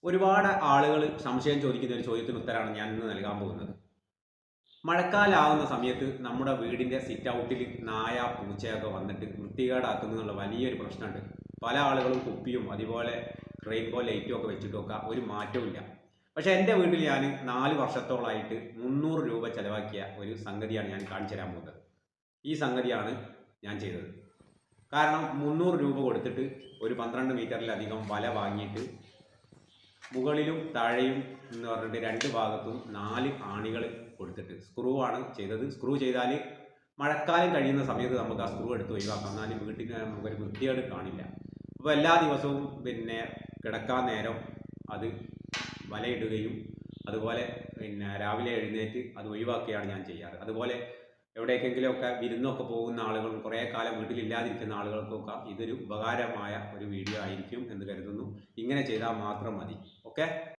ഒരുപാട് ആളുകൾ സംശയം ചോദിക്കുന്ന ഒരു ചോദ്യത്തിന് ഉത്തരമാണ് ഞാൻ ഇന്ന് നൽകാൻ പോകുന്നത്. മഴക്കാലമാവുന്ന സമയത്ത് നമ്മുടെ വീടിൻ്റെ സിറ്റ് ഔട്ടിൽ നായ പൂച്ചയൊക്കെ വന്നിട്ട് വൃത്തികേടാക്കുന്നതിനുള്ള വലിയൊരു പ്രശ്നമുണ്ട്. പല ആളുകളും കുപ്പിയും അതുപോലെ റെയിൻബോ ലൈറ്റും ഒക്കെ വെച്ചിട്ടൊക്കെ ഒരു മാറ്റവും. പക്ഷേ എൻ്റെ വീട്ടിൽ ഞാൻ 4 വർഷത്തോളമായിട്ട് 300 രൂപ ചിലവാക്കിയ ഒരു സംഗതിയാണ് ഞാൻ കാണിച്ചു തരാൻ പോകുന്നത്. ഈ സംഗതിയാണ് ഞാൻ ചെയ്തത്. കാരണം 300 രൂപ കൊടുത്തിട്ട് ഒരു 12 മീറ്ററിലധികം വല വാങ്ങിയിട്ട് മുകളിലും താഴെയും എന്ന് പറഞ്ഞിട്ട് 2 ഭാഗത്തും 4 ആണികൾ കൊടുത്തിട്ട് സ്ക്രൂ ആണ് ചെയ്തത്. സ്ക്രൂ ചെയ്താൽ മഴക്കാലം കഴിയുന്ന സമയത്ത് നമുക്ക് ആ സ്ക്രൂ എടുത്ത് ഒഴിവാക്കാം. എന്നാലും വീട്ടിൽ നമുക്കൊരു വൃത്തികേട് കാണില്ല. അപ്പോൾ എല്ലാ ദിവസവും കിടക്കാൻ നേരം അത് വലയിടുകയും അതുപോലെ രാവിലെ എഴുന്നേറ്റ് അത് ഒഴിവാക്കുകയാണ് ഞാൻ ചെയ്യാറ്. അതുപോലെ എവിടേക്കെങ്കിലുമൊക്കെ വിരുന്നൊക്കെ പോകുന്ന ആളുകളും കുറേ കാലം വീട്ടിലില്ലാതിരിക്കുന്ന ആളുകൾക്കൊക്കെ ഇതൊരു ഉപകാരമായ ഒരു വീഡിയോ ആയിരിക്കും എന്ന് കരുതുന്നു. ഇങ്ങനെ ചെയ്താൽ മാത്രം മതി. ഓക്കെ.